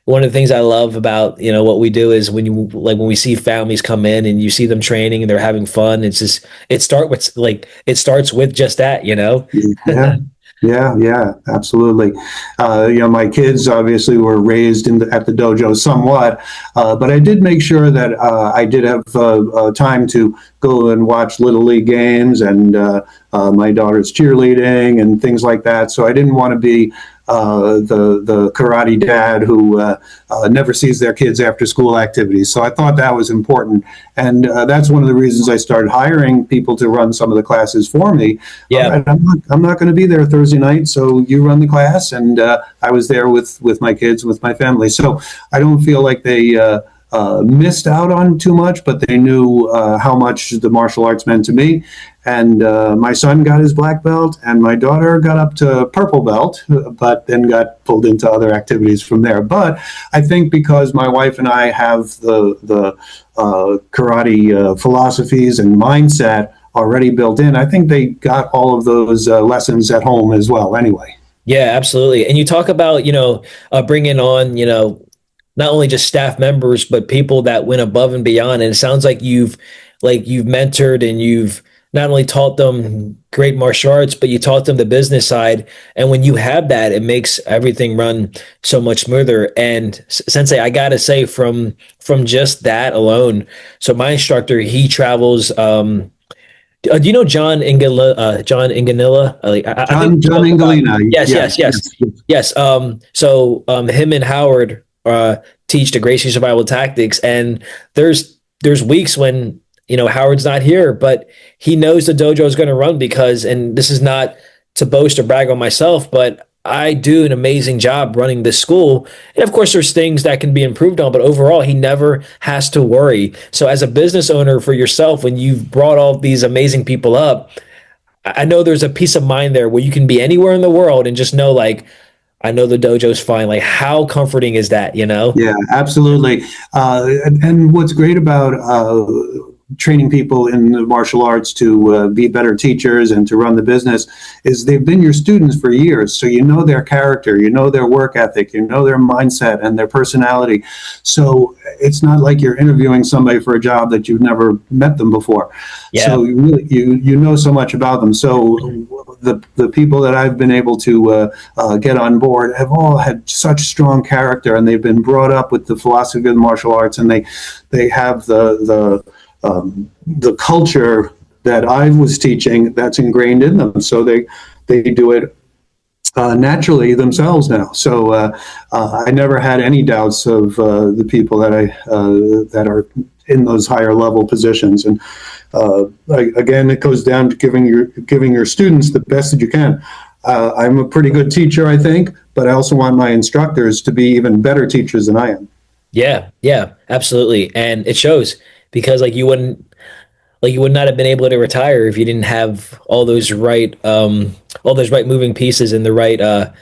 one of the things I love about, what we do is when we see families come in and you see them training and they're having fun, it starts with just that. Yeah, yeah, absolutely. My kids obviously were raised at the dojo somewhat, but I did make sure that I did have time to go and watch Little League games and my daughter's cheerleading and things like that. So I didn't want to be the karate dad who never sees their kids after school activities. So I thought that was important, and that's one of the reasons I started hiring people to run some of the classes for me. All Yeah. right, I'm not going to be there Thursday night, so you run the class, and I was there with my kids, with my family. So I don't feel like they missed out on too much, but they knew how much the martial arts meant to me. And my son got his black belt, and my daughter got up to purple belt, but then got pulled into other activities from there. But I think because my wife and I have the karate philosophies and mindset already built in, I think they got all of those lessons at home as well anyway. Yeah, absolutely. And you talk about, bringing on, not only just staff members, but people that went above and beyond. And it sounds like you've mentored and you've not only taught them great martial arts, but you taught them the business side. And when you have that, it makes everything run so much smoother. And Sensei, I gotta say, from just that alone, so my instructor, he travels. Do you know John Ingala, John Inganilla? I think John Ingalina, yes, yes, yes, yes, yes, yes. yes. Him and Howard teach the Gracie survival tactics, and there's weeks when Howard's not here, but he knows the dojo is going to run because, and this is not to boast or brag on myself, but I do an amazing job running this school. And of course, there's things that can be improved on, but overall, he never has to worry. So, as a business owner for yourself, when you've brought all these amazing people up, I know there's a peace of mind there where you can be anywhere in the world and just know, like, I know the dojo's fine. Like, how comforting is that, you know? Yeah, absolutely. And what's great about training people in the martial arts to be better teachers and to run the business is they've been your students for years. So you know their character, you know their work ethic, you know their mindset and their personality. So it's not like you're interviewing somebody for a job that you've never met them before. Yeah. So you know so much about them. So the people that I've been able to get on board have all had such strong character, and they've been brought up with the philosophy of the martial arts, and they have the culture that I was teaching that's ingrained in them. So they do it naturally themselves now. So I never had any doubts of the people that are in those higher level positions. And again, it goes down to giving your students the best that you can. I'm a pretty good teacher, I think, but I also want my instructors to be even better teachers than I am. Yeah, absolutely. And it shows because you would not have been able to retire if you didn't have all those right moving pieces in the right a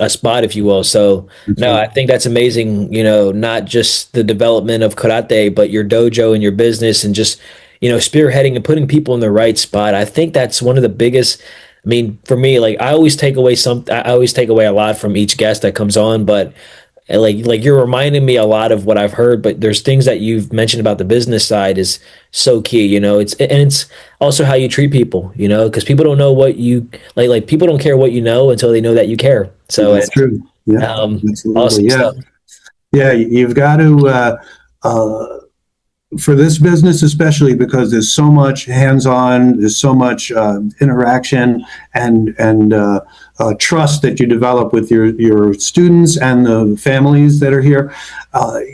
spot, if you will. So no, I think that's amazing, not just the development of karate, but your dojo and your business and just, spearheading and putting people in the right spot. I think that's one of the biggest. I mean, for me, I always take away a lot from each guest that comes on, but like you're reminding me a lot of what I've heard, but there's things that you've mentioned about the business side is so key, it's also how you treat people, because people don't know what you like people don't care what you know until they know that you care. So that's true. Yeah, absolutely. Awesome Yeah. stuff. Yeah, you've got to for this business, especially because there's so much hands-on, there's so much interaction and trust that you develop with your students and the families that are here.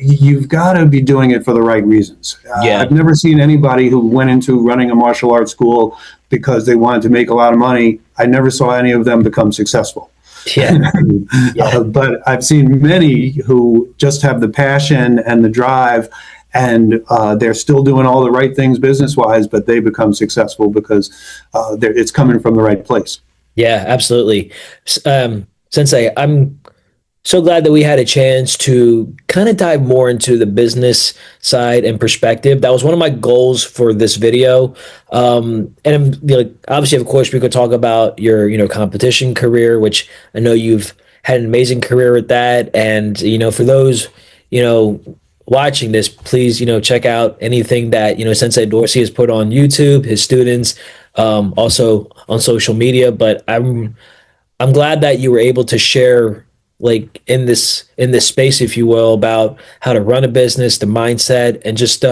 You've got to be doing it for the right reasons. Yeah. I've never seen anybody who went into running a martial arts school because they wanted to make a lot of money. I never saw any of them become successful. Yeah. But I've seen many who just have the passion and the drive, and they're still doing all the right things business-wise, but they become successful because it's coming from the right place. Yeah, absolutely. Sensei, I'm so glad that we had a chance to kind of dive more into the business side and perspective. That was one of my goals for this video. Obviously, of course, we could talk about your, competition career, which I know you've had an amazing career with that. And, for those, watching this, please, check out anything that, Sensei Dorsey has put on YouTube, his students, also on social media. But I'm glad that you were able to share in this space, if you will, about how to run a business, the mindset, and just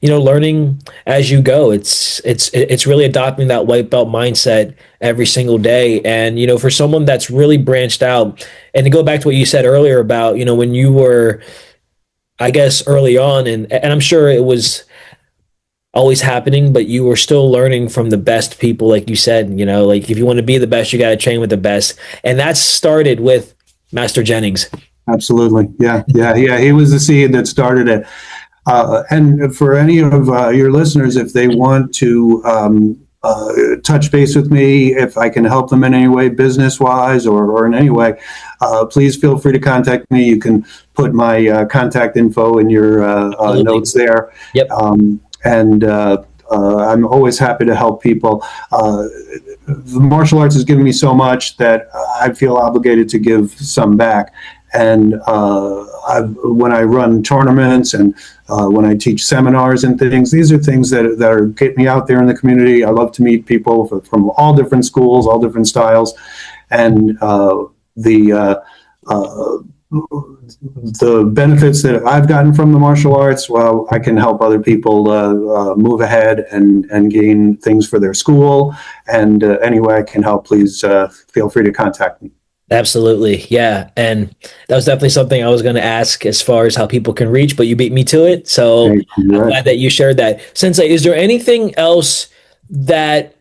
learning as you go. It's really adopting that white belt mindset every single day. And for someone that's really branched out, and to go back to what you said earlier about when you were, I guess, early on, and I'm sure it was always happening, but you were still learning from the best people, like you said, if you want to be the best, you got to train with the best. And that started with Master Jennings. Absolutely. Yeah. Yeah. Yeah. He was the seed that started it. And for any of your listeners, if they want to touch base with me, if I can help them in any way, business wise or in any way, please feel free to contact me. You can put my contact info in your Absolutely. notes there. Yep. And I'm always happy to help people. The martial arts has given me so much that I feel obligated to give some back. And when I run tournaments and when I teach seminars and things, these are things that are get me out there in the community. I love to meet people from all different schools, all different styles, and the benefits that I've gotten from the martial arts, well, I can help other people move ahead and gain things for their school. And any way I can help, please feel free to contact me. Absolutely. Yeah. And that was definitely something I was going to ask as far as how people can reach, but you beat me to it. So Hey, I'm glad that you shared that. Sensei, is there anything else that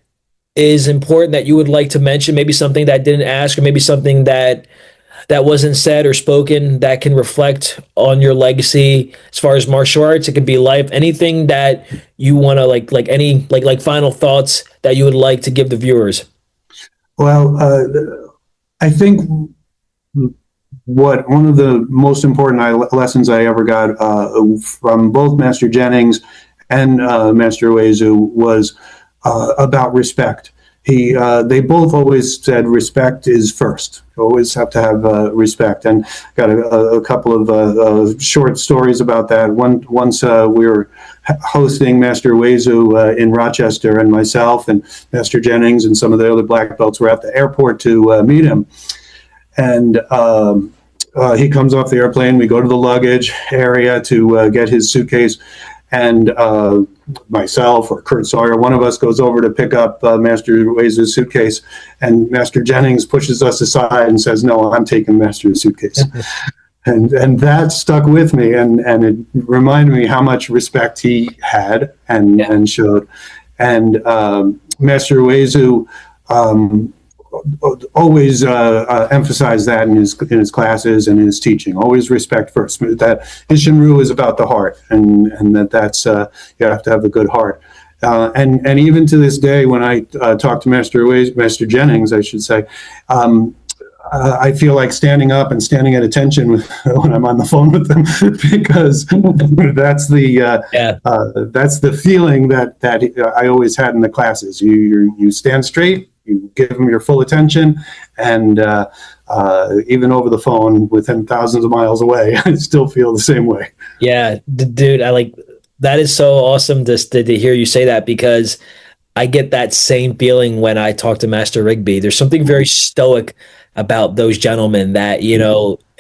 is important that you would like to mention? Maybe something that I didn't ask, or maybe something that wasn't said or spoken that can reflect on your legacy as far as martial arts? It could be life, anything that you want to like any like final thoughts that you would like to give the viewers. Well, I think one of the most important lessons I ever got from both Master Jennings and Master Uezu was about respect. They both always said respect is first. You always have to have respect. And got a couple of short stories about that. Once we were hosting Master Uezu in Rochester, and myself and Master Jennings and some of the other black belts were at the airport to meet him. And he comes off the airplane. We go to the luggage area to get his suitcase. And myself or Kurt Sawyer, one of us goes over to pick up Master Uezu's suitcase, and Master Jennings pushes us aside and says, "No, I'm taking Master's suitcase." and that stuck with me, and it reminded me how much respect he had and showed. And Master Uezu always emphasize that in his classes and in his teaching. Always respect first. That Isshinryu is about the heart, and that's you have to have a good heart. And even to this day, when I talk to Master Jennings, I should say, I feel like standing up and standing at attention when I'm on the phone with them, because that's the feeling that I always had in the classes. You stand straight. You give them your full attention, and even over the phone, within thousands of miles away, I still feel the same way. Yeah, dude, I like that is so awesome to hear you say that, because I get that same feeling when I talk to Master Rigby. There's something very stoic about those gentlemen that,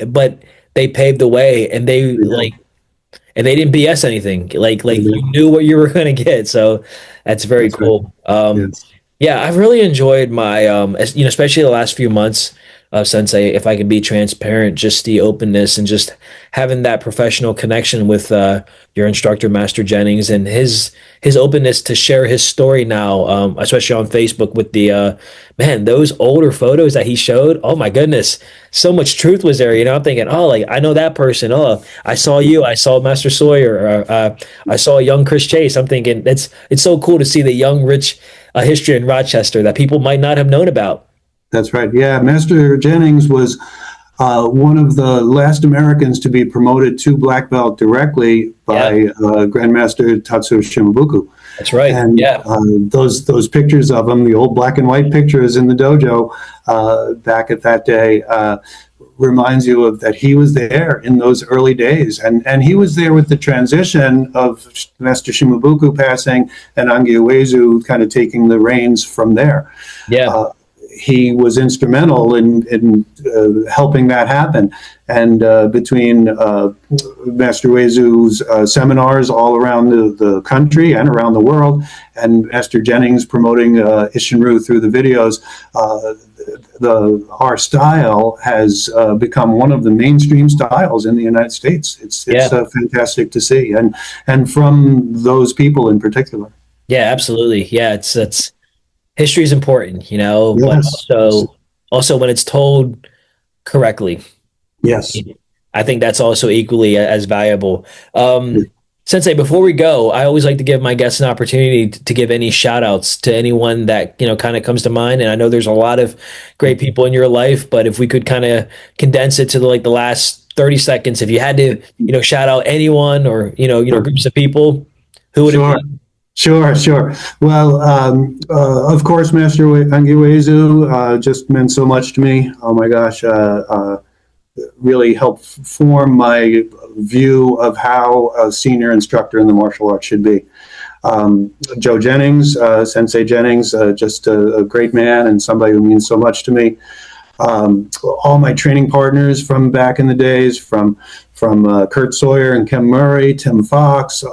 but they paved the way, and and they didn't BS anything. Like you knew what you were going to get. So that's very cool. Right. Yes. Yeah, I've really enjoyed my, especially the last few months of Sensei, if I can be transparent, just the openness and just having that professional connection with your instructor, Master Jennings, and his openness to share his story now, especially on Facebook with the, man, those older photos that he showed. Oh my goodness, so much truth was there. I'm thinking, oh, like I know that person. Oh, I saw you. I saw Master Sawyer. I saw a young Chris Chase. I'm thinking it's so cool to see the young, rich history in Rochester that people might not have known about. That's right. Yeah, Master Jennings was one of the last Americans to be promoted to black belt directly by Grandmaster Tatsuo Shimabuku. That's right. And those pictures of him, the old black and white pictures in the dojo back at that day, reminds you of that he was there in those early days, and he was there with the transition of Master Shimabuku passing and Angi Uezu kind of taking the reins from there. Yeah. He was instrumental in helping that happen. And between Master Uezu's seminars all around the country and around the world, and Master Jennings promoting Isshinryu through the videos, our style has become one of the mainstream styles in the United States. It's fantastic to see, and from those people in particular. Yeah, absolutely. Yeah, it's history is important, but Yes. also when it's told correctly. Yes. I think that's also equally as valuable. Sensei, before we go, I always like to give my guests an opportunity to give any shout outs to anyone that, kind of comes to mind. And I know there's a lot of great people in your life, but if we could kind of condense it to like the last 30 seconds, if you had to, shout out anyone or, Sure. groups of people, who would it Sure. be? Sure. Well, of course, Master Angiwezu just meant so much to me. Oh my gosh, really helped form my view of how a senior instructor in the martial arts should be. Joe Jennings, Sensei Jennings, just a great man and somebody who means so much to me. All my training partners from back in the days, from Kurt Sawyer and Ken Murray, Tim Fox,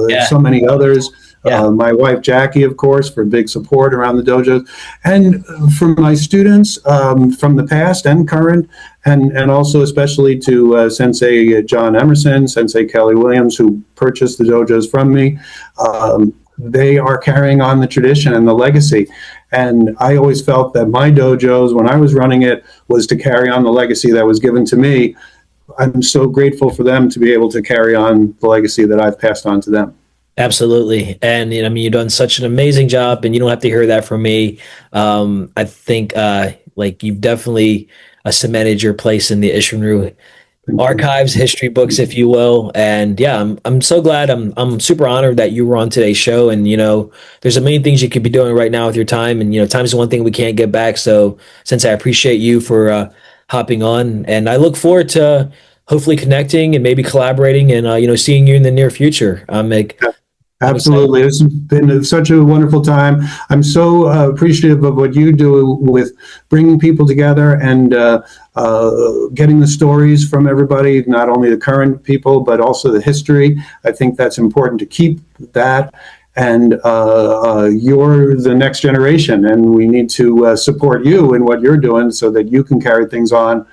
Yeah. so many others. Yeah. My wife Jackie, of course, for big support around the dojos, and from my students from the past and current, and also especially to Sensei John Emerson, Sensei Kelly Williams, who purchased the dojos from me. They are carrying on the tradition and the legacy. And I always felt that my dojos, when I was running it, was to carry on the legacy that was given to me. I'm so grateful for them to be able to carry on the legacy that I've passed on to them. Absolutely. And I mean, you've done such an amazing job, and you don't have to hear that from me. I think like you've definitely cemented your place in the Isshinryu Thank you. archives, history books, if you will. And yeah, I'm so glad. I'm super honored that you were on today's show. And there's a million things you could be doing right now with your time. And time's the one thing we can't get back. So since I appreciate you for hopping on, and I look forward to hopefully connecting and maybe collaborating and seeing you in the near future. I'm excited. Absolutely. It's been such a wonderful time. I'm so appreciative of what you do with bringing people together and getting the stories from everybody, not only the current people, but also the history. I think that's important to keep that. And you're the next generation, and we need to support you in what you're doing so that you can carry things on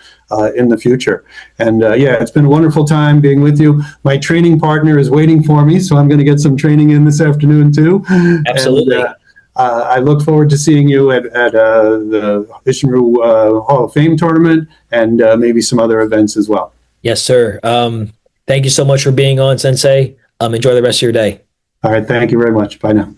in the future. And yeah, it's been a wonderful time being with you. My training partner is waiting for me, so I'm going to get some training in this afternoon too. Absolutely. And, I look forward to seeing you at the Isshinryu Hall of Fame tournament and maybe some other events as well. Yes, sir. Thank you so much for being on, Sensei. Enjoy the rest of your day. All right, thank you very much. Bye now.